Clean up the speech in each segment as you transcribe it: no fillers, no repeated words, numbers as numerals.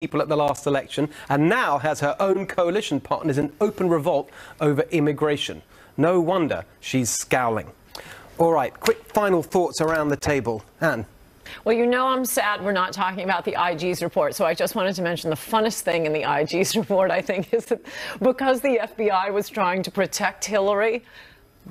people at the last election and now has her own coalition partners in open revolt over immigration. No wonder she's scowling. All right, quick final thoughts around the table. Anne. Well, you know I'm sad we're not talking about the IG's report, so I just wanted to mention the funnest thing in the IG's report, I think, is that because the FBI was trying to protect Hillary,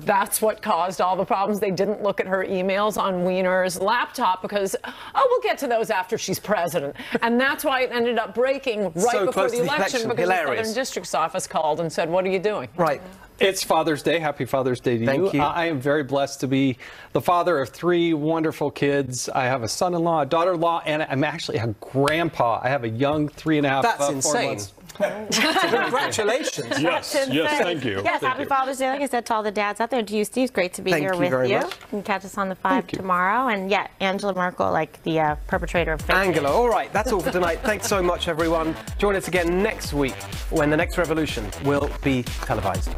that's what caused all the problems. They didn't look at her emails on Weiner's laptop because, oh, we'll get to those after she's president. And that's why it ended up breaking right before the election because the Southern District's office called and said, what are you doing? Right. It's Father's Day. Happy Father's Day to you. Thank you. I am very blessed to be the father of 3 wonderful kids. I have a son-in-law, a daughter-in-law, and I'm actually a grandpa. I have a young 3.5, That's 4 insane. months. Congratulations. Yes, thank you. Yes, Thank happy you. Father's Day, like I said, to all the dads out there. To you, Steve, great to be Thank here you with very you. much. You can catch us on the 5 tomorrow. And yeah, Angela Merkel, like the perpetrator of fake Angela. All right, that's all for tonight. Thanks so much, everyone. Join us again next week when the next revolution will be televised.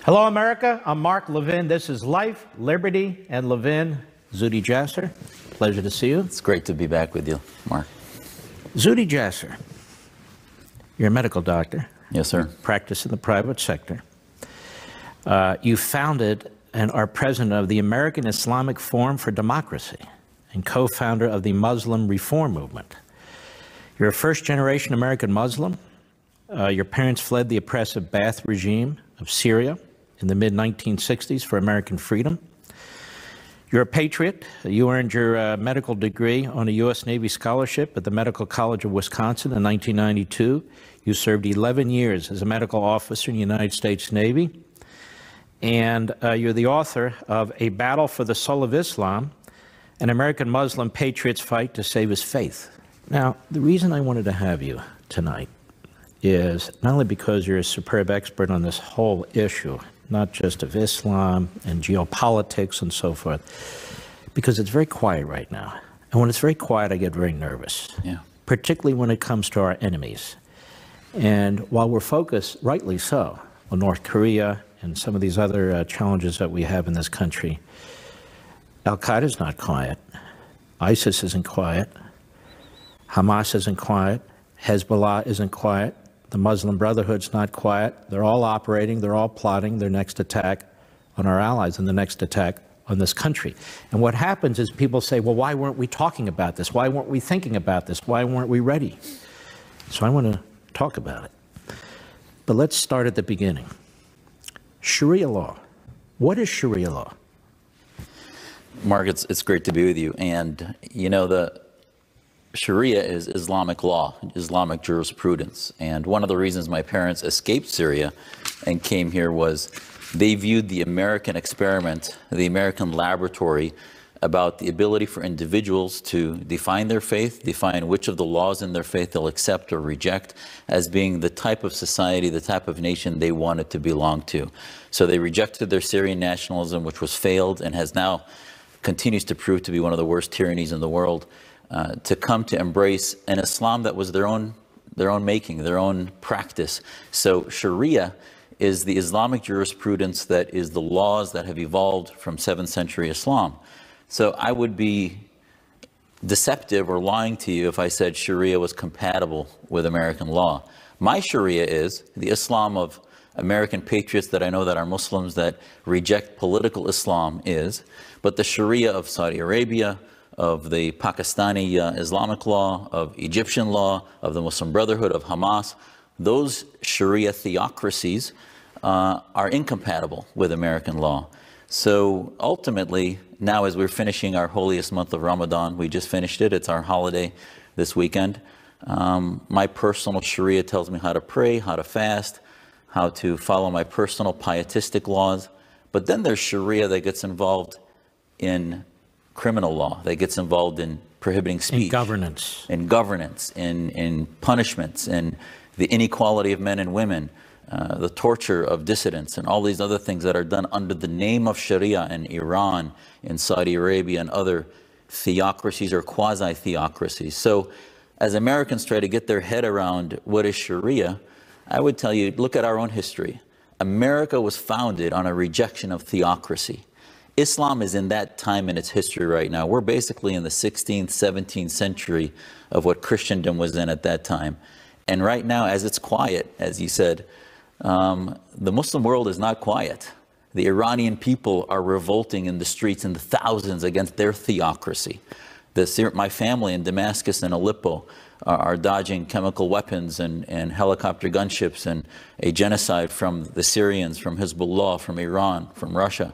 Hello, America. I'm Mark Levin. This is Life, Liberty, and Levin. Zuhdi Jasser, pleasure to see you. It's great to be back with you, Mark. Zuhdi Jasser, you're a medical doctor. Yes, sir. Practice in the private sector. You founded and are president of the American Islamic Forum for Democracy and co-founder of the Muslim Reform Movement. You're a first-generation American Muslim. Your parents fled the oppressive Ba'ath regime of Syria in the mid-1960s for American freedom. You're a patriot. You earned your medical degree on a U.S. Navy scholarship at the Medical College of Wisconsin in 1992. You served 11 years as a medical officer in the United States Navy. And you're the author of A Battle for the Soul of Islam, an American Muslim patriot's fight to save his faith. Now, the reason I wanted to have you tonight is not only because you're a superb expert on this whole issue, not just of Islam and geopolitics and so forth, because it's very quiet right now. And when it's very quiet, I get very nervous, particularly when it comes to our enemies. And while we're focused, rightly so, on North Korea and some of these other challenges that we have in this country, Al-Qaeda's not quiet, ISIS isn't quiet, Hamas isn't quiet, Hezbollah isn't quiet, the Muslim Brotherhood's not quiet. They're all operating, they're all plotting their next attack on our allies and the next attack on this country. And what happens is people say, well, why weren't we talking about this? Why weren't we thinking about this? Why weren't we ready? So I want to talk about it. But let's start at the beginning. Sharia law. What is Sharia law? Mark, it's great to be with you. And, you know, the Sharia is Islamic law, Islamic jurisprudence. And one of the reasons my parents escaped Syria and came here was they viewed the American experiment, the American laboratory, about the ability for individuals to define their faith, define which of the laws in their faith they'll accept or reject, as being the type of society, the type of nation they wanted to belong to. So they rejected their Syrian nationalism, which was failed and has now continues to prove to be one of the worst tyrannies in the world. To come to embrace an Islam that was their own making, their own practice. So Sharia is the Islamic jurisprudence that is the laws that have evolved from 7th century Islam. So I would be deceptive or lying to you if I said Sharia was compatible with American law. My Sharia is the Islam of American patriots that I know that are Muslims that reject political Islam is, but the Sharia of Saudi Arabia, of the Pakistani Islamic law, of Egyptian law, of the Muslim Brotherhood, of Hamas, those Sharia theocracies are incompatible with American law. So ultimately, now as we're finishing our holiest month of Ramadan, we just finished it, it's our holiday this weekend, my personal Sharia tells me how to pray, how to fast, how to follow my personal pietistic laws. But then there's Sharia that gets involved in criminal law, that gets involved in prohibiting speech. In governance. In punishments, in the inequality of men and women, the torture of dissidents, and all these other things that are done under the name of Sharia in Iran, in Saudi Arabia, and other theocracies or quasi-theocracies. So as Americans try to get their head around what is Sharia, I would tell you, look at our own history. America was founded on a rejection of theocracy. Islam is in that time in its history right now. We're basically in the 16th, 17th century of what Christendom was in at that time. And right now, as it's quiet, as you said, the Muslim world is not quiet. The Iranian people are revolting in the streets in the thousands against their theocracy. My family in Damascus and Aleppo are dodging chemical weapons and helicopter gunships and a genocide from the Syrians, from Hezbollah, from Iran, from Russia.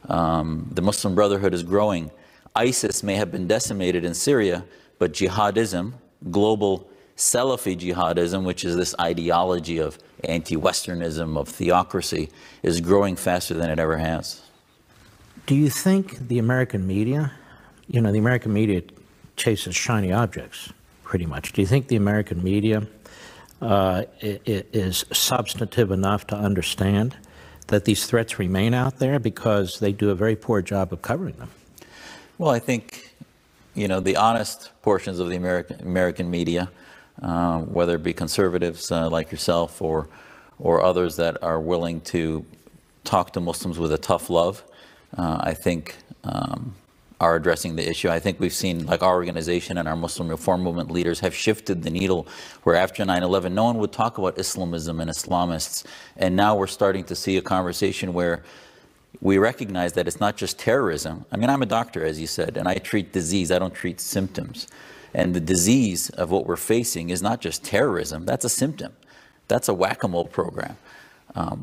The Muslim Brotherhood is growing. ISIS may have been decimated in Syria, but jihadism, global Salafi jihadism, which is this ideology of anti-Westernism, of theocracy, is growing faster than it ever has. Do you think the American media, the American media chases shiny objects, pretty much. Do you think the American media is substantive enough to understand that these threats remain out there, because they do a very poor job of covering them? Well, I think, the honest portions of the American media, whether it be conservatives like yourself or others that are willing to talk to Muslims with a tough love, I think are addressing the issue. I think we've seen, like our organization and our Muslim Reform Movement leaders have shifted the needle, where after 9/11, no one would talk about Islamism and Islamists. And now we're starting to see a conversation where we recognize that it's not just terrorism. I mean, I'm a doctor, as you said, and I treat disease. I don't treat symptoms. And the disease of what we're facing is not just terrorism. That's a symptom. That's a whack-a-mole program.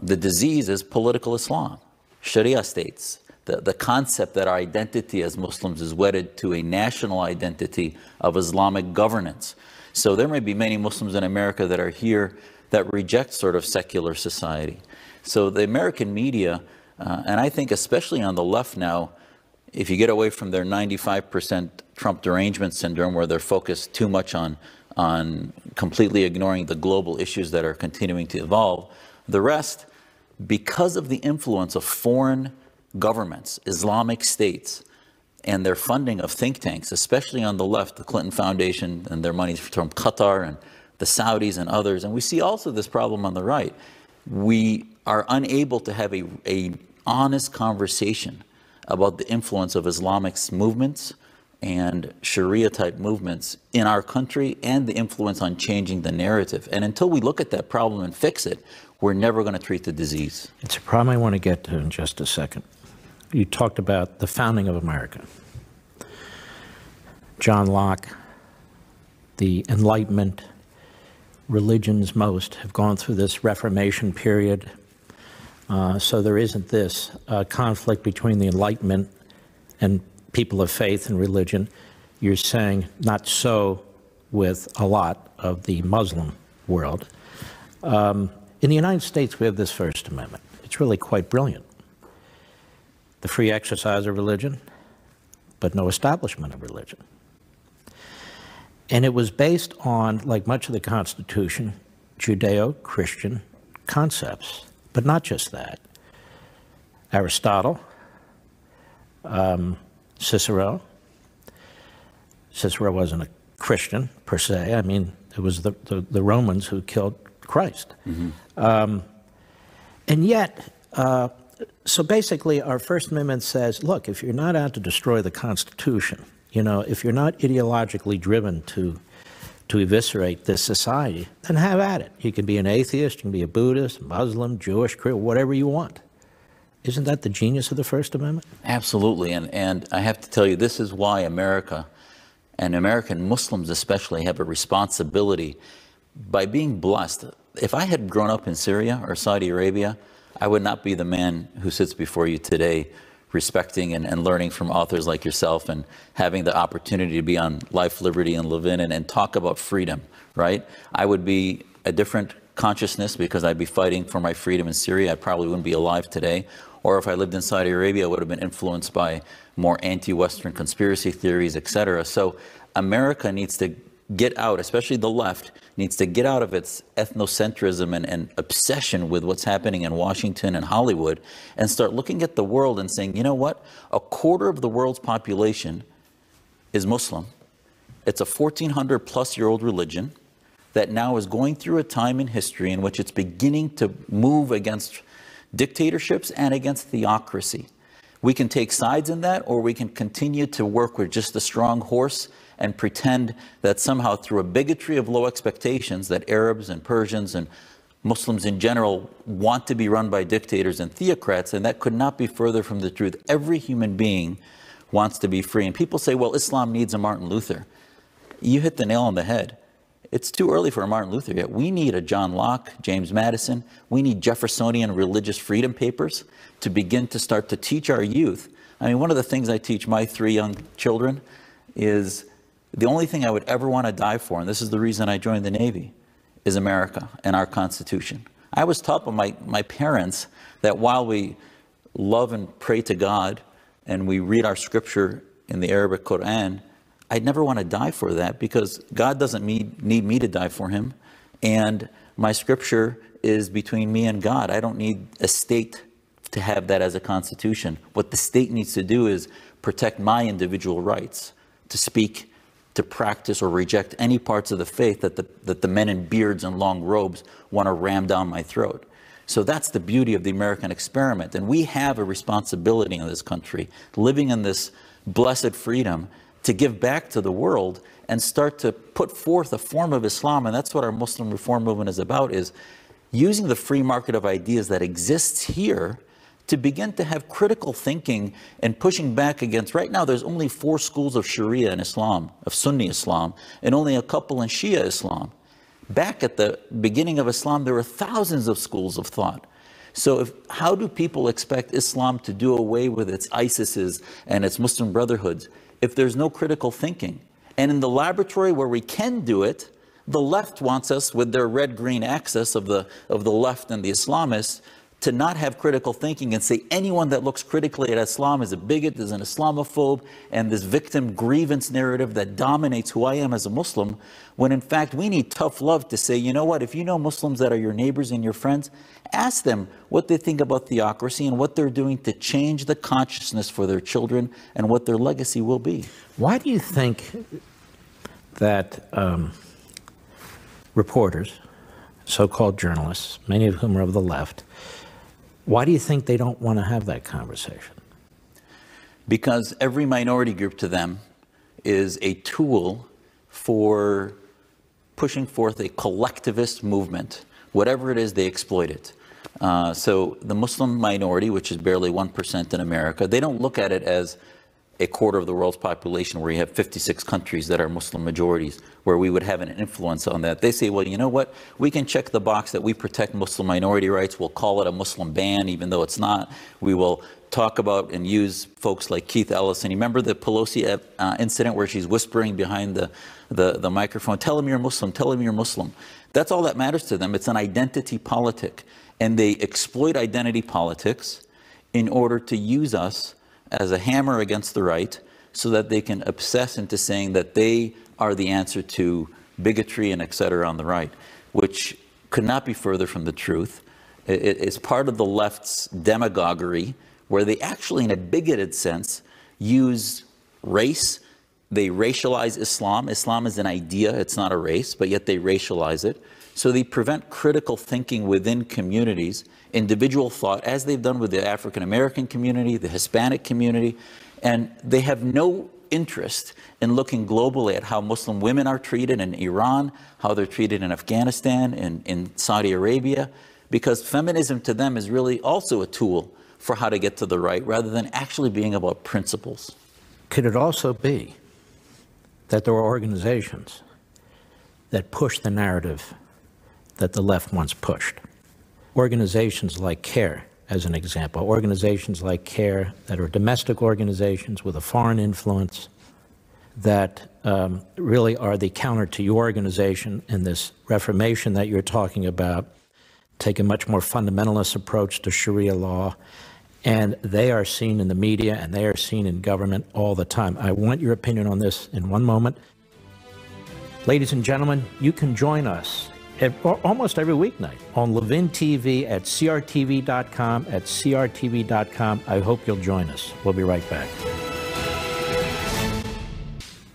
The disease is political Islam, Sharia states. The concept that our identity as Muslims is wedded to a national identity of Islamic governance. So there may be many Muslims in America that are here that reject sort of secular society. So the American media, and I think especially on the left now, if you get away from their 95% Trump derangement syndrome, where they're focused too much on completely ignoring the global issues that are continuing to evolve, the rest, because of the influence of foreign governments, Islamic states, and their funding of think tanks, especially on the left, the Clinton Foundation and their money from Qatar and the Saudis and others, and we see also this problem on the right, we are unable to have a honest conversation about the influence of Islamic movements and Sharia-type movements in our country and the influence on changing the narrative. And until we look at that problem and fix it, we're never going to treat the disease. It's a problem I want to get to in just a second. You talked about the founding of America. John Locke, the Enlightenment, religions most have gone through this Reformation period. So there isn't this conflict between the Enlightenment and people of faith and religion. You're saying not so with a lot of the Muslim world. In the United States, we have this First Amendment. It's really quite brilliant. The free exercise of religion, but no establishment of religion. And it was based on, like much of the Constitution, Judeo-Christian concepts. But not just that. Aristotle, Cicero. Cicero wasn't a Christian, per se. I mean, it was the Romans who killed Christ. Mm-hmm. And yet, so basically our First Amendment says, look, if you're not out to destroy the Constitution, if you're not ideologically driven to eviscerate this society, then have at it. You can be an atheist, you can be a Buddhist, Muslim, Jewish, Christian, whatever you want. Isn't that the genius of the First Amendment? Absolutely, and I have to tell you, this is why America, and American Muslims especially, have a responsibility by being blessed. If I had grown up in Syria or Saudi Arabia, I would not be the man who sits before you today, respecting and learning from authors like yourself and having the opportunity to be on Life, Liberty, and Levin and talk about freedom, right? I would be a different consciousness because I'd be fighting for my freedom in Syria. I probably wouldn't be alive today. Or if I lived in Saudi Arabia, I would have been influenced by more anti-Western conspiracy theories, etc. So America needs to get out, especially the left, needs to get out of its ethnocentrism and obsession with what's happening in Washington and Hollywood and start looking at the world and saying, you know what, a quarter of the world's population is Muslim. It's a 1,400 plus year old religion that now is going through a time in history in which it's beginning to move against dictatorships and against theocracy. We can take sides in that, or we can continue to work with just a strong horse and pretend that somehow through a bigotry of low expectations that Arabs and Persians and Muslims in general want to be run by dictators and theocrats, and that could not be further from the truth. Every human being wants to be free. And people say, well, Islam needs a Martin Luther. You hit the nail on the head. It's too early for a Martin Luther yet. We need a John Locke, James Madison. We need Jeffersonian religious freedom papers to begin to start to teach our youth. I mean, one of the things I teach my 3 young children is the only thing I would ever want to die for, and this is the reason I joined the Navy, is America and our Constitution. I was taught by my parents that while we love and pray to God and we read our scripture in the Arabic Quran, I'd never want to die for that, because God doesn't need me to die for him. And my scripture is between me and God. I don't need a state to have that as a constitution. What the state needs to do is protect my individual rights to speak, to practice, or reject any parts of the faith that the men in beards and long robes want to ram down my throat. So that's the beauty of the American experiment. And we have a responsibility in this country, living in this blessed freedom, to give back to the world and start to put forth a form of Islam. And that's what our Muslim reform movement is about, is using the free market of ideas that exists here to begin to have critical thinking and pushing back against. Right now, there's only 4 schools of Sharia in Islam, of Sunni Islam, and only a couple in Shia Islam. Back at the beginning of Islam, there were thousands of schools of thought. So how do people expect Islam to do away with its ISISes and its Muslim Brotherhoods if there's no critical thinking? And in the laboratory where we can do it, the left wants us, with their red-green axis of the left and the Islamists, to not have critical thinking and say anyone that looks critically at Islam is a bigot, is an Islamophobe, and this victim grievance narrative that dominates who I am as a Muslim, when in fact we need tough love to say, you know what, if you know Muslims that are your neighbors and your friends, ask them what they think about theocracy and what they're doing to change the consciousness for their children and what their legacy will be. Why do you think that reporters, so-called journalists, many of whom are of the left, why do you think they don't want to have that conversation? Because every minority group to them is a tool for pushing forth a collectivist movement. Whatever it is, they exploit it. So the Muslim minority, which is barely 1% in America, they don't look at it as a quarter of the world's population where you have 56 countries that are Muslim majorities, where we would have an influence on that. They say, well, you know what? We can check the box that we protect Muslim minority rights. We'll call it a Muslim ban, even though it's not. We will talk about and use folks like Keith Ellison. You remember the Pelosi incident where she's whispering behind the microphone, tell him you're Muslim, tell him you're Muslim. That's all that matters to them. It's an identity politic. And they exploit identity politics in order to use us as a hammer against the right, so that they can obsess into saying that they are the answer to bigotry and et cetera on the right, which could not be further from the truth. It's part of the left's demagoguery, where they actually, in a bigoted sense, use race. They racialize Islam. Islam is an idea, it's not a race, but yet they racialize it. So they prevent critical thinking within communities, individual thought, as they've done with the African American community, the Hispanic community, and they have no interest in looking globally at how Muslim women are treated in Iran, how they're treated in Afghanistan, in Saudi Arabia, because feminism to them is really also a tool for how to get to the right, rather than actually being about principles. Could it also be that there are organizations that push the narrative that the left once pushed? Organizations like CARE, as an example, organizations like CARE that are domestic organizations with a foreign influence that really are the counter to your organization in this reformation that you're talking about, take a much more fundamentalist approach to Sharia law, and they are seen in the media and they are seen in government all the time. I want your opinion on this in one moment. Ladies and gentlemen, you can join us almost every weeknight on Levin TV at crtv.com, at crtv.com. I hope you'll join us. We'll be right back.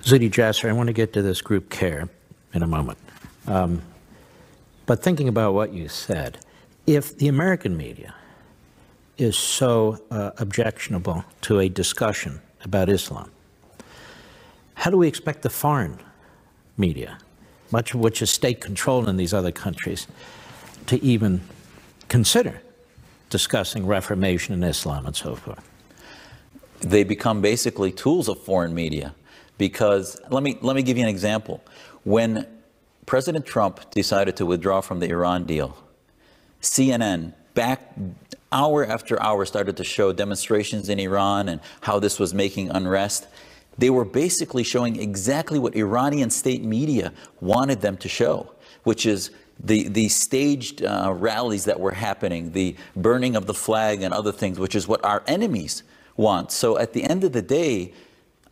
Zuhdi Jasser, I want to get to this group CARE in a moment. But thinking about what you said, if the American media is so objectionable to a discussion about Islam, how do we expect the foreign media, much of which is state-controlled in these other countries, to even consider discussing Reformation in Islam and so forth? They become basically tools of foreign media. Because let me give you an example. When President Trump decided to withdraw from the Iran deal, CNN back hour after hour started to show demonstrations in Iran and how this was making unrest. They were basically showing exactly what Iranian state media wanted them to show, which is the staged rallies that were happening, the burning of the flag and other things, which is what our enemies want. So at the end of the day,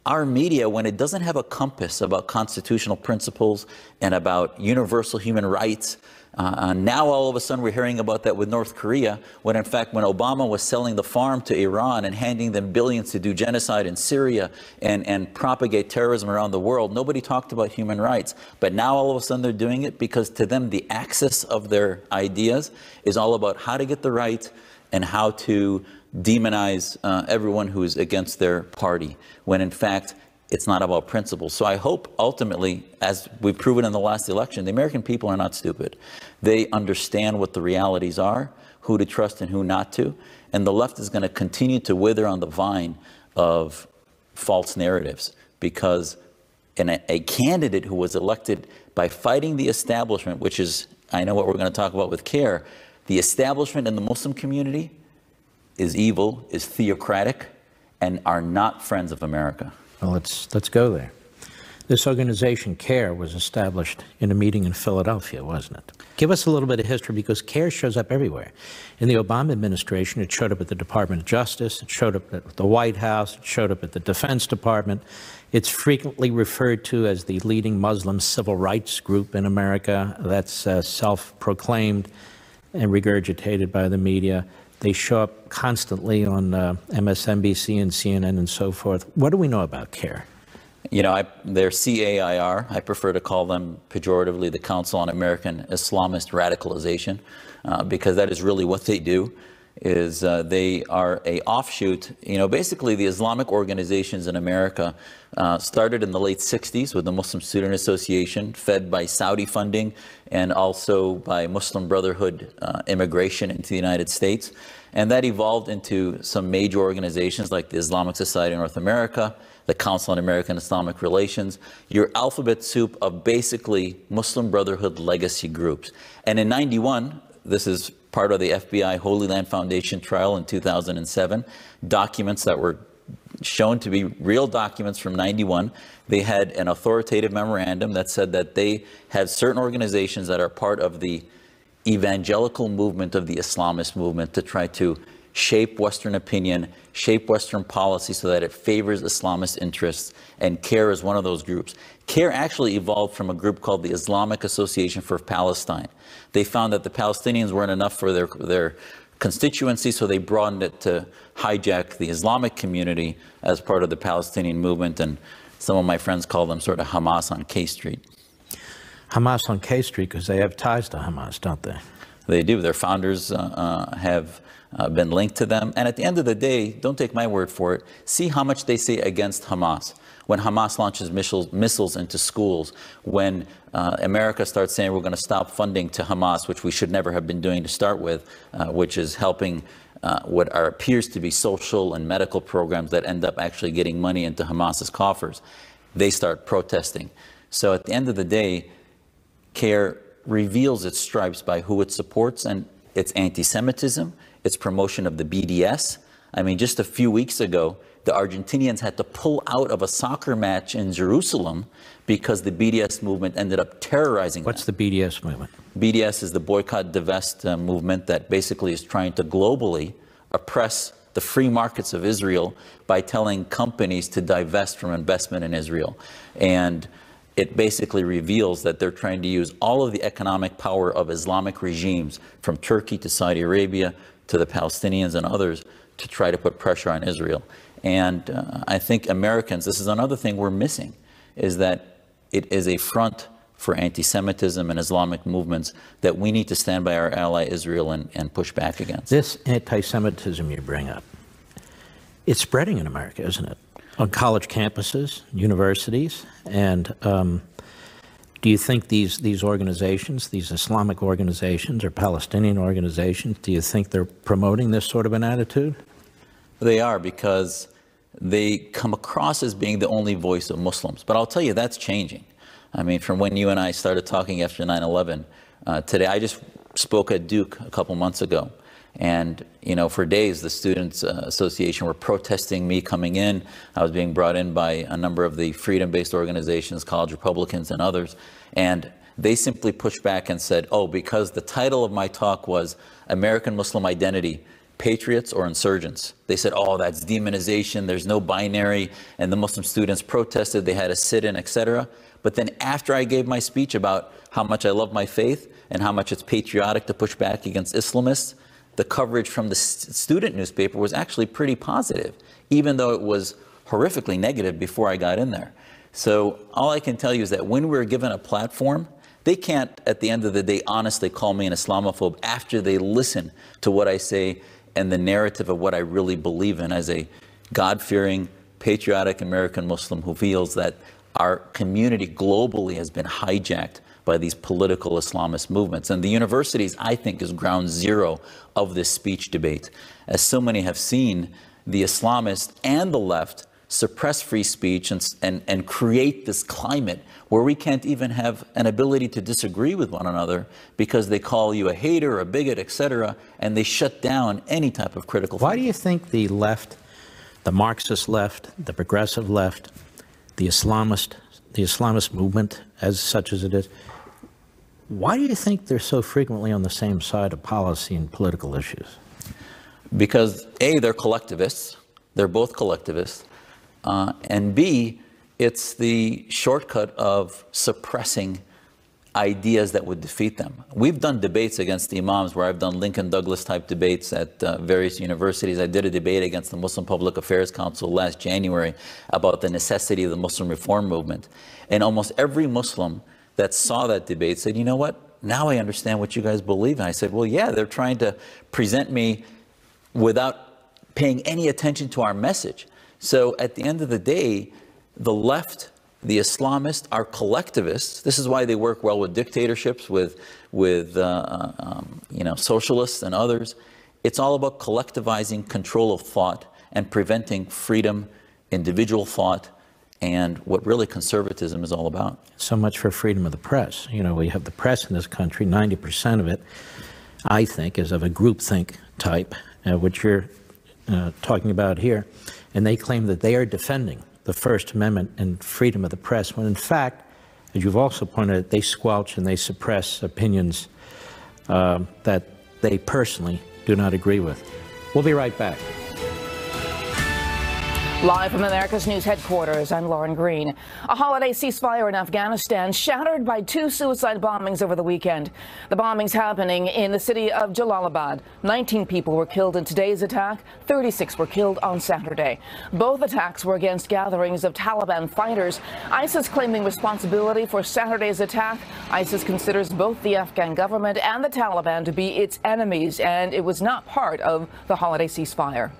our media, when it doesn't have a compass about constitutional principles and about universal human rights, now all of a sudden we're hearing about that with North Korea, when in fact when Obama was selling the farm to Iran and handing them billions to do genocide in Syria and propagate terrorism around the world, nobody talked about human rights. But now all of a sudden they're doing it because to them the axis of their ideas is all about how to get the right and how to demonize everyone who is against their party, when in fact it's not about principles. So I hope ultimately, as we've proven in the last election, the American people are not stupid. They understand what the realities are, who to trust and who not to, and the left is going to continue to wither on the vine of false narratives, because a candidate who was elected by fighting the establishment, which is, I know what we're going to talk about with CARE, the establishment in the Muslim community is evil, is theocratic, and are not friends of America. Well, let's go there. This organization, CARE, was established in a meeting in Philadelphia, wasn't it? Give us a little bit of history, because CARE shows up everywhere. In the Obama administration, it showed up at the Department of Justice, it showed up at the White House, it showed up at the Defense Department. It's frequently referred to as the leading Muslim civil rights group in America. That's self-proclaimed and regurgitated by the media. They show up constantly on MSNBC and CNN and so forth. What do we know about CARE? You know, they're CAIR. I prefer to call them pejoratively the Council on American Islamist Radicalization, because that is really what they do. Is they are a offshoot. You know, basically the Islamic organizations in America started in the late 60s with the Muslim Student Association, fed by Saudi funding and also by Muslim Brotherhood immigration into the United States. And that evolved into some major organizations like the Islamic Society of North America, the Council on American Islamic Relations, your alphabet soup of basically Muslim Brotherhood legacy groups. And in '91, this is part of the FBI Holy Land Foundation trial in 2007, documents that were shown to be real documents from '91. They had an authoritative memorandum that said that they had certain organizations that are part of the evangelical movement of the Islamist movement to try to shape Western opinion, shape Western policy so that it favors Islamist interests, and CARE is one of those groups. CARE actually evolved from a group called the Islamic Association for Palestine. They found that the Palestinians weren't enough for their constituency, so they broadened it to hijack the Islamic community as part of the Palestinian movement, and some of my friends call them sort of Hamas on K Street. Hamas on K Street, because they have ties to Hamas, don't they? They do. Their founders have been linked to them. And at the end of the day, don't take my word for it, see how much they say against Hamas. When Hamas launches missiles into schools, when America starts saying we're going to stop funding to Hamas, which we should never have been doing to start with, which is helping what appears to be social and medical programs that end up actually getting money into Hamas's coffers, they start protesting. So at the end of the day, CARE reveals its stripes by who it supports, and its anti-Semitism, its promotion of the BDS. I mean, just a few weeks ago, the Argentinians had to pull out of a soccer match in Jerusalem because the BDS movement ended up terrorizing them. What's the BDS movement? BDS is the boycott, divest movement that basically is trying to globally oppress the free markets of Israel by telling companies to divest from investment in Israel. And it basically reveals that they're trying to use all of the economic power of Islamic regimes, from Turkey to Saudi Arabia to the Palestinians and others, to try to put pressure on Israel. And I think Americans, this is another thing we're missing, is that it is a front for anti-Semitism and Islamic movements that we need to stand by our ally Israel and push back against. This anti-Semitism you bring up, it's spreading in America, isn't it? On college campuses, universities, and do you think these organizations, these Islamic organizations or Palestinian organizations, do you think they're promoting this sort of an attitude? They are, because they come across as being the only voice of Muslims. But I'll tell you, that's changing. I mean, from when you and I started talking after 9/11, today, I just spoke at Duke a couple months ago. And, you know, for days, the Students Association were protesting me coming in. I was being brought in by a number of the freedom-based organizations, college Republicans and others. And they simply pushed back and said, oh, because the title of my talk was American Muslim Identity, Patriots or Insurgents. They said, oh, that's demonization, there's no binary. And the Muslim students protested, they had a sit-in, etc. But then after I gave my speech about how much I love my faith and how much it's patriotic to push back against Islamists, the coverage from the student newspaper was actually pretty positive, even though it was horrifically negative before I got in there. So all I can tell you is that when we're given a platform, they can't, at the end of the day, honestly call me an Islamophobe after they listen to what I say and the narrative of what I really believe in as a God-fearing, patriotic American Muslim who feels that our community globally has been hijacked by these political Islamist movements. And the universities, I think, is ground zero of this speech debate. As so many have seen, the Islamists and the left suppress free speech and create this climate where we can't even have an ability to disagree with one another because they call you a hater, a bigot, etc., and they shut down any type of critical thinking. Why do you think the left, the Marxist left, the progressive left, the Islamist movement, as such as it is, why do you think they're so frequently on the same side of policy and political issues? Because A, they're collectivists. They're both collectivists. And B, it's the shortcut of suppressing ideas that would defeat them. We've done debates against the imams where I've done Lincoln Douglas type debates at various universities. I did a debate against the Muslim Public Affairs Council last January about the necessity of the Muslim reform movement. And almost every Muslim that saw that debate said, you know what, now I understand what you guys believe. And I said, well, yeah, they're trying to present me without paying any attention to our message. So at the end of the day, the left, the Islamists are collectivists. This is why they work well with dictatorships, with socialists and others. It's all about collectivizing control of thought and preventing freedom, individual thought, and what really conservatism is all about. So much for freedom of the press. You know, we have the press in this country, 90% of it, I think, is of a groupthink type, which you're talking about here. And they claim that they are defending the First Amendment and freedom of the press, when in fact, as you've also pointed out, they squelch and they suppress opinions that they personally do not agree with. We'll be right back. Live from America's News headquarters, I'm Lauren Green. A holiday ceasefire in Afghanistan shattered by 2 suicide bombings over the weekend. The bombings happening in the city of Jalalabad. 19 people were killed in today's attack. 36 were killed on Saturday. Both attacks were against gatherings of Taliban fighters. ISIS claiming responsibility for Saturday's attack. ISIS considers both the Afghan government and the Taliban to be its enemies, and it was not part of the holiday ceasefire.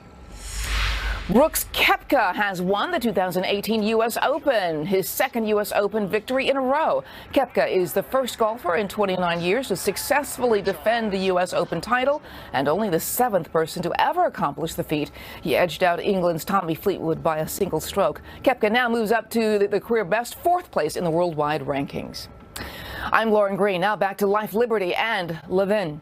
Brooks Koepka has won the 2018 U.S. Open, his second U.S. Open victory in a row. Koepka is the first golfer in 29 years to successfully defend the U.S. Open title and only the 7th person to ever accomplish the feat. He edged out England's Tommy Fleetwood by a single stroke. Koepka now moves up to the career best 4th place in the worldwide rankings. I'm Lauren Green. Now back to Life, Liberty, and Levin.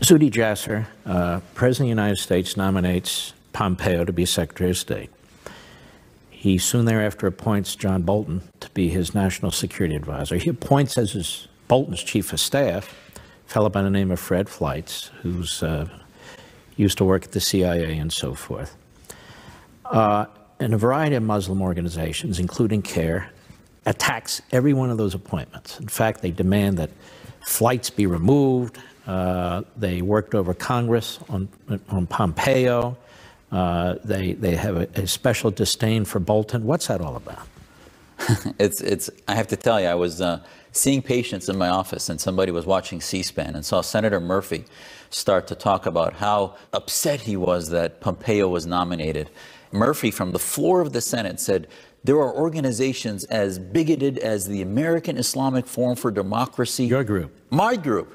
Zuhdi Jasser, President of the United States, nominates Pompeo to be Secretary of State. He soon thereafter appoints John Bolton to be his national security advisor. He appoints as Bolton's chief of staff a fellow by the name of Fred Fleitz, who's used to work at the CIA and so forth. And a variety of Muslim organizations, including CARE, attacks every one of those appointments. In fact, they demand that Fleitz be removed. They worked over Congress on Pompeo. They have a special disdain for Bolton. What's that all about? I have to tell you, I was seeing patients in my office, and somebody was watching C-SPAN and saw Senator Murphy start to talk about how upset he was that Pompeo was nominated. Murphy, from the floor of the Senate, said, there are organizations as bigoted as the American Islamic Forum for Democracy. Your group. My group.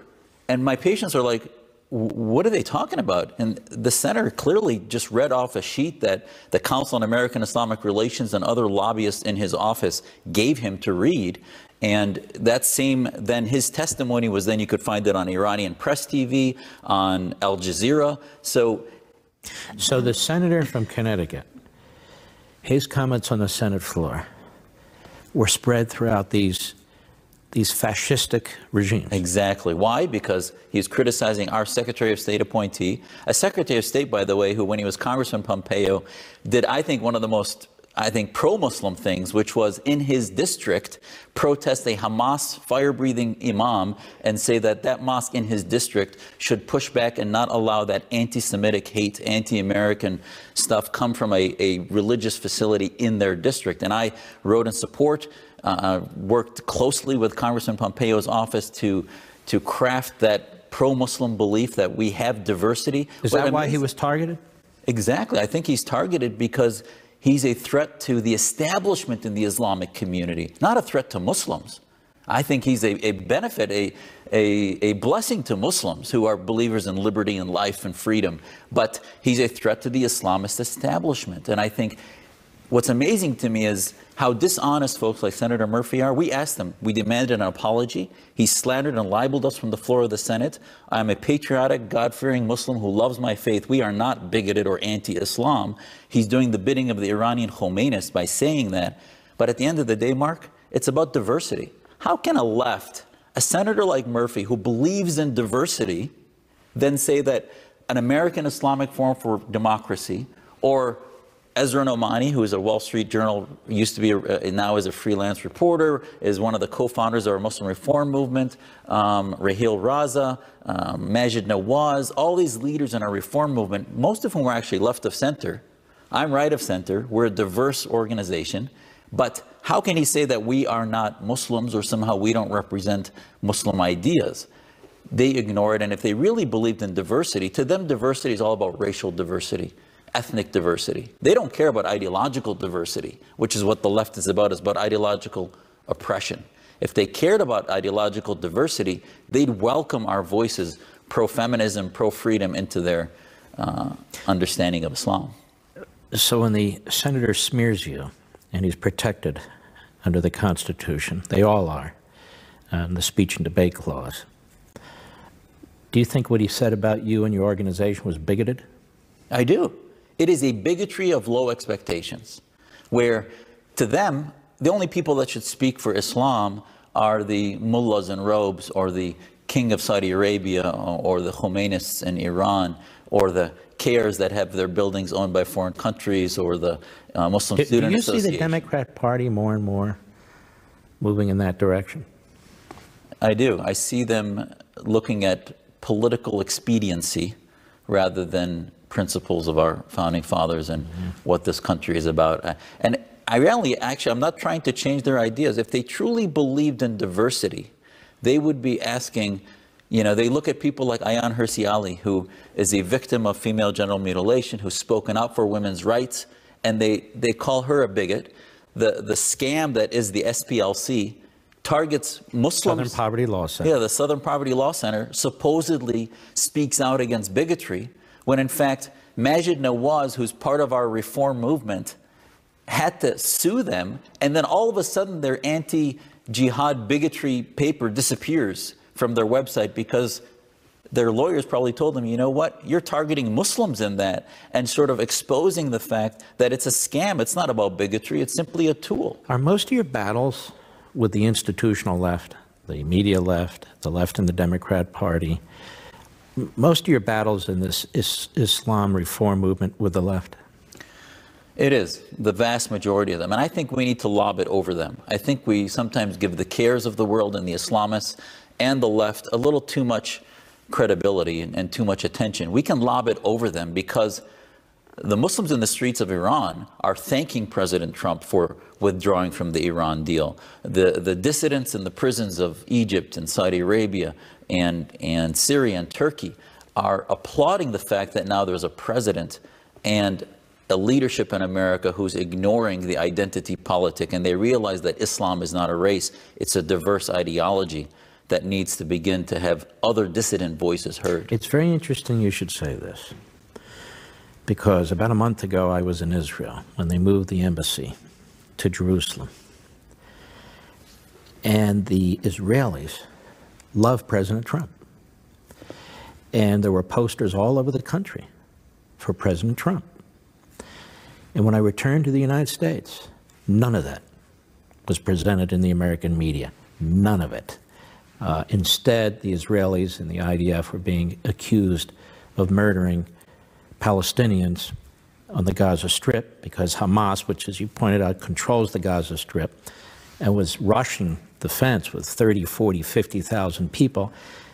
And my patients are like, what are they talking about? And the senator clearly just read off a sheet that the Council on American Islamic Relations and other lobbyists in his office gave him to read. And that same, then his testimony was, then you could find it on Iranian Press TV, on Al Jazeera. So the senator from Connecticut, his comments on the Senate floor were spread throughout these fascistic regimes. Exactly. Why? Because he's criticizing our Secretary of State appointee, a Secretary of State, by the way, who, when he was Congressman Pompeo, did, I think, one of the most, pro-Muslim things, which was in his district, protest a Hamas fire-breathing imam and say that that mosque in his district should push back and not allow that anti-Semitic hate, anti-American stuff come from a religious facility in their district. And I wrote in support, worked closely with Congressman Pompeo's office to craft that pro-Muslim belief that we have diversity. Is that why he was targeted? Exactly. I think he's targeted because he's a threat to the establishment in the Islamic community, not a threat to Muslims. I think he's a benefit, a blessing to Muslims who are believers in liberty and life and freedom. But he's a threat to the Islamist establishment. And I think what's amazing to me is how dishonest folks like Senator Murphy are. We asked him, we demanded an apology. He slandered and libeled us from the floor of the Senate. I'm a patriotic, God-fearing Muslim who loves my faith. We are not bigoted or anti-Islam. He's doing the bidding of the Iranian Khomeinist by saying that. But at the end of the day, Mark, it's about diversity. How can a senator like Murphy, who believes in diversity, then say that an American Islamic Forum for Democracy, or Ezra Nomani, who is a Wall Street Journal, used to be, now is a freelance reporter, is one of the co-founders of our Muslim Reform Movement, Raheel Raza, Majid Nawaz, all these leaders in our reform movement, most of whom are actually left of center. I'm right of center. We're a diverse organization. But how can he say that we are not Muslims or somehow we don't represent Muslim ideas? They ignore it. And if they really believed in diversity, to them diversity is all about racial diversity, ethnic diversity. They don't care about ideological diversity, which is what the left is about ideological oppression. If they cared about ideological diversity, they'd welcome our voices, pro-feminism, pro-freedom, into their understanding of Islam. So when the senator smears you, and he's protected under the Constitution, they all are, in the speech and debate clause, do you think what he said about you and your organization was bigoted? I do. It is a bigotry of low expectations, where to them, the only people that should speak for Islam are the mullahs in robes, or the king of Saudi Arabia, or the Khomeinists in Iran, or the CARES that have their buildings owned by foreign countries, or the Muslim Student Association. Do you see the Democrat Party more and more moving in that direction? I do. I see them looking at political expediency rather than principles of our founding fathers and what this country is about. And I'm not trying to change their ideas. If they truly believed in diversity, they would be asking, they look at people like Ayaan Hirsi Ali, who is a victim of female genital mutilation, who's spoken out for women's rights, and they call her a bigot. The scam that is the SPLC targets Muslims. Southern Poverty Law Center. Yeah, the Southern Poverty Law Center supposedly speaks out against bigotry, when in fact Majid Nawaz, who's part of our reform movement, had to sue them, and then all of a sudden their anti-jihad bigotry paper disappears from their website because their lawyers probably told them, you know what, you're targeting Muslims in that, and sort of exposing the fact that it's a scam. It's not about bigotry. It's simply a tool. Are most of your battles with the institutional left, the media left, the left in the Democrat Party, most of your battles in this Islam reform movement with the left? It is, the vast majority of them. And I think we need to lob it over them. I think we sometimes give the CARES of the world and the Islamists and the left a little too much credibility and too much attention. We can lob it over them because the Muslims in the streets of Iran are thanking President Trump for withdrawing from the Iran deal. The dissidents in the prisons of Egypt and Saudi Arabia and Syria and Turkey are applauding the fact that now there's a president and a leadership in America who's ignoring the identity politic, and they realize that Islam is not a race, it's a diverse ideology that needs to begin to have other dissident voices heard. It's very interesting you should say this, because about a month ago I was in Israel when they moved the embassy to Jerusalem. And the Israelis love President Trump. And there were posters all over the country for President Trump. And when I returned to the United States, none of that was presented in the American media. None of it. Instead, the Israelis and the IDF were being accused of murdering Palestinians on the Gaza Strip because Hamas, which, as you pointed out, controls the Gaza Strip, and was rushing the fence with 30, 40, 50,000 people.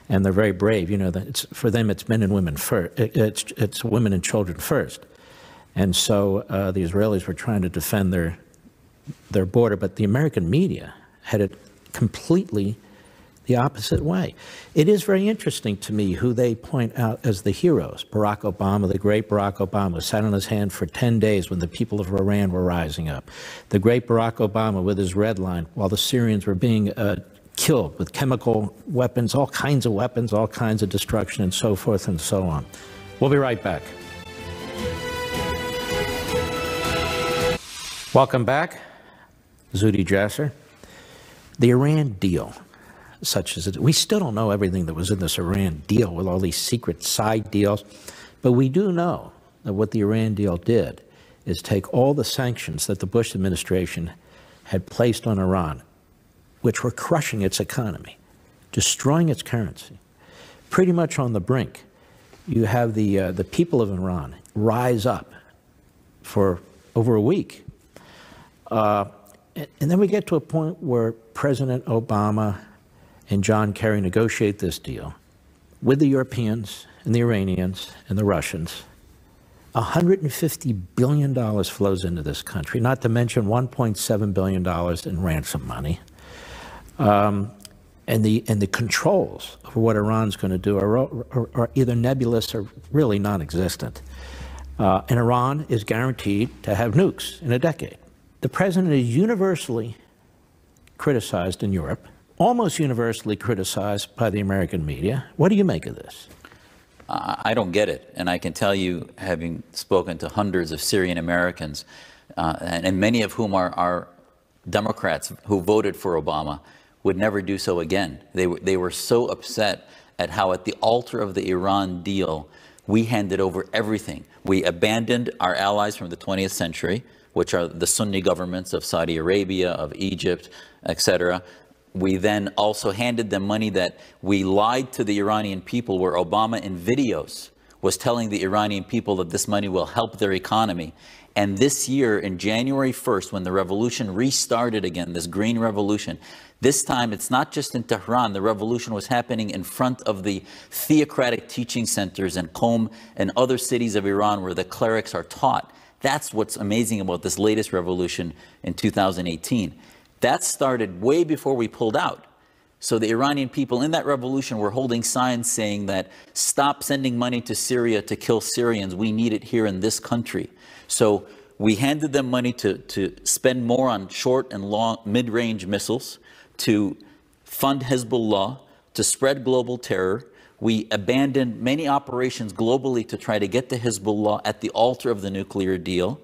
And they're very brave. You know, that for them, it's men and women first. It's women and children first. And so the Israelis were trying to defend their border, but the American media had it completely the opposite way. It is very interesting to me who they point out as the heroes. Barack Obama, the great Barack Obama, sat on his hand for 10 days when the people of Iran were rising up. The great Barack Obama with his red line while the Syrians were being killed with chemical weapons, all kinds of destruction, and so forth and so on. We'll be right back. Welcome back. Zuhdi Jasser. The Iran deal, such as it, we still don't know everything that was in this Iran deal with all these secret side deals, but we do know that what the Iran deal did is take all the sanctions that the Bush administration had placed on Iran, which were crushing its economy, destroying its currency, pretty much on the brink. You have the people of Iran rise up for over a week. And then we get to a point where President Obama and John Kerry negotiate this deal with the Europeans and the Iranians and the Russians. $150 billion flows into this country, not to mention $1.7 billion in ransom money. And the controls of what Iran's going to do are either nebulous or really non-existent. And Iran is guaranteed to have nukes in a decade. The president is universally criticized in Europe, almost universally criticized by the American media. What do you make of this? I don't get it. And I can tell you, having spoken to hundreds of Syrian Americans, and many of whom are Democrats who voted for Obama, would never do so again. They were so upset at how at the altar of the Iran deal, we handed over everything. We abandoned our allies from the 20th century, which are the Sunni governments of Saudi Arabia, of Egypt, etc. We then also handed them money that we lied to the Iranian people, where Obama in videos was telling the Iranian people that this money will help their economy. And this year, in January 1st, when the revolution restarted again, this green revolution, this time it's not just in Tehran. The revolution was happening in front of the theocratic teaching centers in Qom and other cities of Iran where the clerics are taught. That's what's amazing about this latest revolution in 2018. That started way before we pulled out. So the Iranian people in that revolution were holding signs saying that stop sending money to Syria to kill Syrians. We need it here in this country. So we handed them money to spend more on short and long mid-range missiles, to fund Hezbollah, to spread global terror. We abandoned many operations globally to try to get to Hezbollah at the altar of the nuclear deal.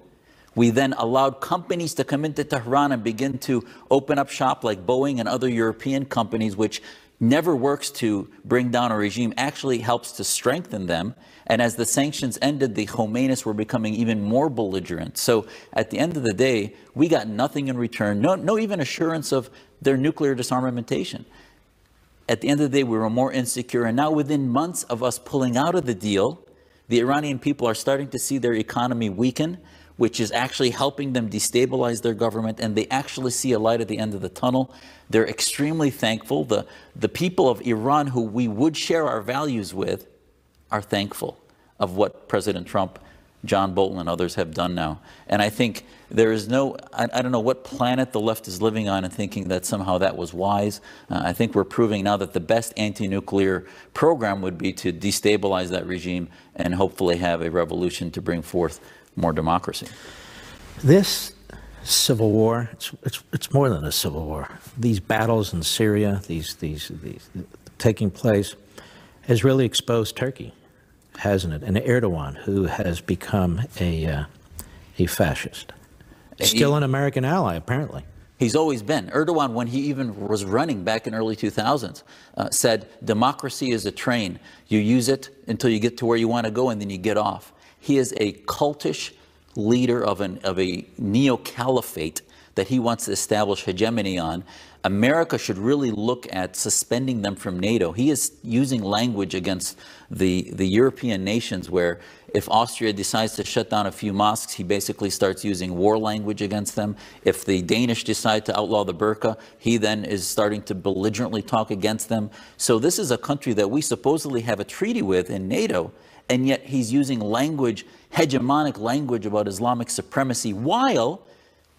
We then allowed companies to come into Tehran and begin to open up shop, like Boeing and other European companies, which never works to bring down a regime, actually helps to strengthen them. And as the sanctions ended, the Khomeinis were becoming even more belligerent. So at the end of the day, we got nothing in return, no even assurance of their nuclear disarmamentation. At the end of the day, we were more insecure. And now within months of us pulling out of the deal, the Iranian people are starting to see their economy weaken, which is actually helping them destabilize their government, and they actually see a light at the end of the tunnel. They're extremely thankful. The people of Iran, who we would share our values with, are thankful of what President Trump John Bolton and others have done now. And I think there is no, I don't know what planet the left is living on and thinking that somehow that was wise. I think we're proving now that the best anti-nuclear program would be to destabilize that regime and hopefully have a revolution to bring forth more democracy. This civil war, it's more than a civil war. These battles in Syria, these taking place, has really exposed Turkey, hasn't it? And Erdogan, who has become a fascist. Still an American ally, apparently. He's always been. Erdogan, when he even was running back in early 2000s, said, democracy is a train. You use it until you get to where you want to go, and then you get off. He is a cultish leader of a neo-caliphate that he wants to establish hegemony on. America should really look at suspending them from NATO. He is using language against the European nations where if Austria decides to shut down a few mosques, he basically starts using war language against them. If the Danish decide to outlaw the burqa, he then is starting to belligerently talk against them. So this is a country that we supposedly have a treaty with in NATO, and yet he's using language, hegemonic language about Islamic supremacy, while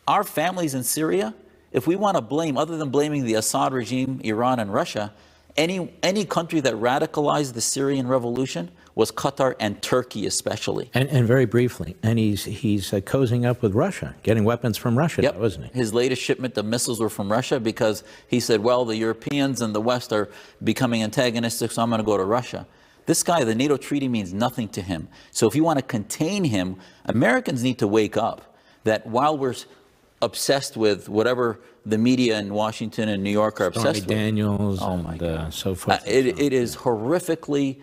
our families in Syria, if we want to blame, other than blaming the Assad regime, Iran and Russia, any country that radicalized the Syrian revolution was Qatar and Turkey especially. And very briefly, and he's cozying up with Russia, getting weapons from Russia, yep. wasn't he? His latest shipment of missiles were from Russia because he said, well, the Europeans and the West are becoming antagonistic, so I'm going to go to Russia. This guy, the NATO treaty means nothing to him. So if you want to contain him, Americans need to wake up that while we're obsessed with whatever the media in Washington and New York are obsessed with. Daniels and so forth. It is horrifically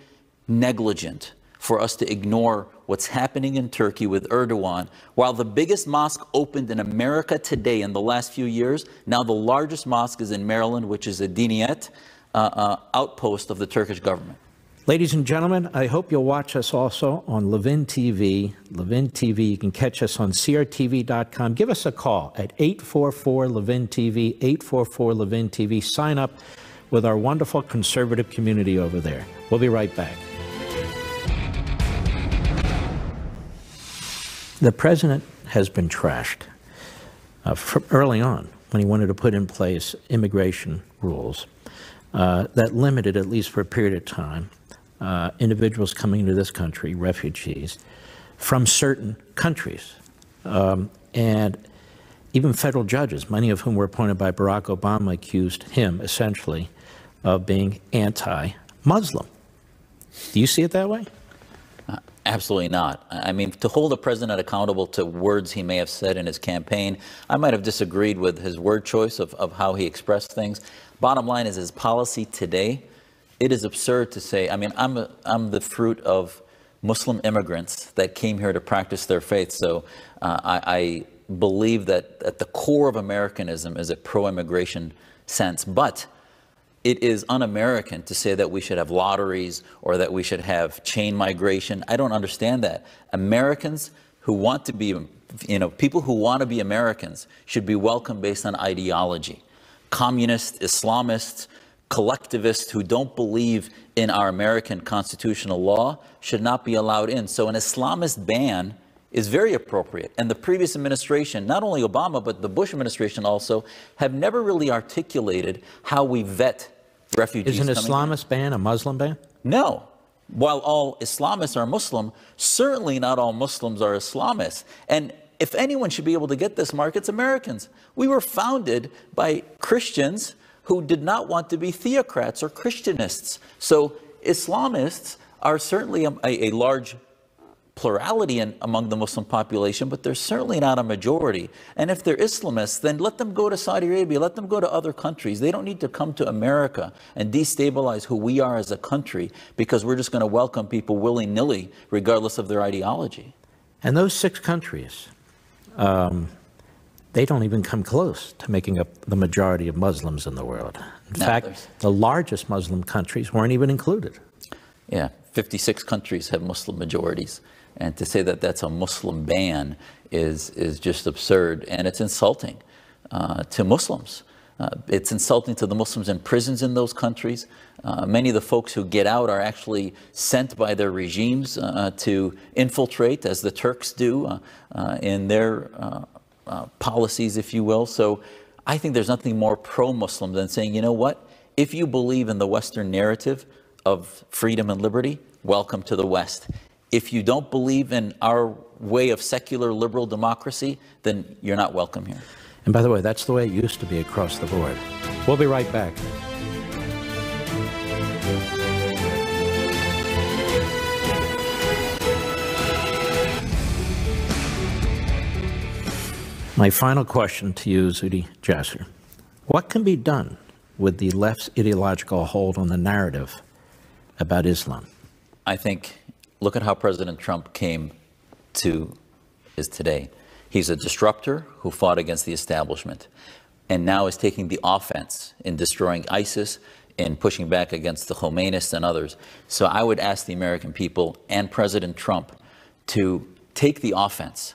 negligent for us to ignore what's happening in Turkey with Erdogan. While the biggest mosque opened in America today in the last few years, now the largest mosque is in Maryland, which is a diniyet outpost of the Turkish government. Ladies and gentlemen, I hope you'll watch us also on Levin TV. Levin TV, you can catch us on crtv.com. Give us a call at 844-LEVIN-TV, 844-LEVIN-TV. Sign up with our wonderful conservative community over there. We'll be right back. The president has been trashed early on when he wanted to put in place immigration rules that limited, at least for a period of time, individuals coming into this country, refugees, from certain countries. And even federal judges, many of whom were appointed by Barack Obama, accused him, essentially, of being anti-Muslim. Do you see it that way? Absolutely not. I mean, to hold a president accountable to words he may have said in his campaign, I might have disagreed with his word choice of how he expressed things. Bottom line is his policy today. It is absurd to say, I mean, I'm the fruit of Muslim immigrants that came here to practice their faith. So I believe that at the core of Americanism is a pro-immigration sense. But it is un-American to say that we should have lotteries or that we should have chain migration. I don't understand that. Americans who want to be, people who want to be Americans should be welcomed based on ideology. Communists, Islamists, collectivists who don't believe in our American constitutional law should not be allowed in. So an Islamist ban is very appropriate. And the previous administration, not only Obama, but the Bush administration also, have never really articulated how we vet refugees. Is an Islamist ban a Muslim ban? No. While all Islamists are Muslim, certainly not all Muslims are Islamists. And if anyone should be able to get this, Mark, it's Americans. We were founded by Christians who did not want to be theocrats or Christianists. So Islamists are certainly a large plurality among the Muslim population, but they're certainly not a majority. And if they're Islamists, then let them go to Saudi Arabia, let them go to other countries. They don't need to come to America and destabilize who we are as a country because we're just going to welcome people willy-nilly, regardless of their ideology. And those 6 countries, they don't even come close to making up the majority of Muslims in the world. In fact, the largest Muslim countries weren't even included. Yeah, 56 countries have Muslim majorities. And to say that that's a Muslim ban is just absurd, and it's insulting to Muslims. It's insulting to the Muslims in prisons in those countries. Many of the folks who get out are actually sent by their regimes to infiltrate, as the Turks do, in their policies, if you will. So I think there's nothing more pro-Muslim than saying, you know what, if you believe in the Western narrative of freedom and liberty, welcome to the West. If you don't believe in our way of secular liberal democracy, then you're not welcome here. And by the way, that's the way it used to be across the board. We'll be right back. My final question to you, Zuhdi Jasser. What can be done with the left's ideological hold on the narrative about Islam? I think, look at how President Trump came to is today. He's a disruptor who fought against the establishment and now is taking the offense in destroying ISIS and pushing back against the Khomeinists and others. So I would ask the American people and President Trump to take the offense,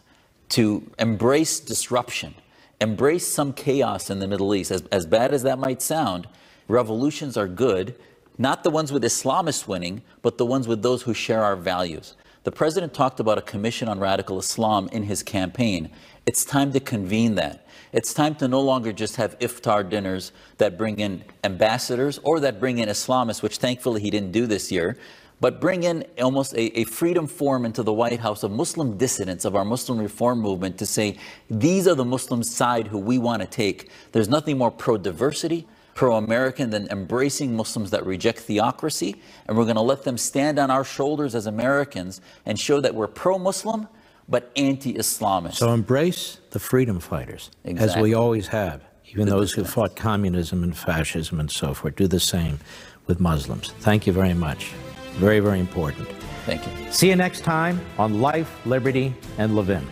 to embrace disruption, embrace some chaos in the Middle East. As bad as that might sound, revolutions are good, not the ones with Islamists winning, but the ones with those who share our values. The president talked about a commission on radical Islam in his campaign. It's time to convene that. It's time to no longer just have iftar dinners that bring in ambassadors or that bring in Islamists, which thankfully he didn't do this year, but bring in almost a freedom forum into the White House of Muslim dissidents of our Muslim reform movement to say, these are the Muslim side who we want to take. There's nothing more pro-diversity, pro-American than embracing Muslims that reject theocracy, and we're going to let them stand on our shoulders as Americans and show that we're pro-Muslim but anti-Islamist. So embrace the freedom fighters, Exactly. as we always have, even those who fought communism and fascism and so forth. Do the same with Muslims. Thank you very much. Very, very important. Thank you. See you next time on Life, Liberty, and Levin.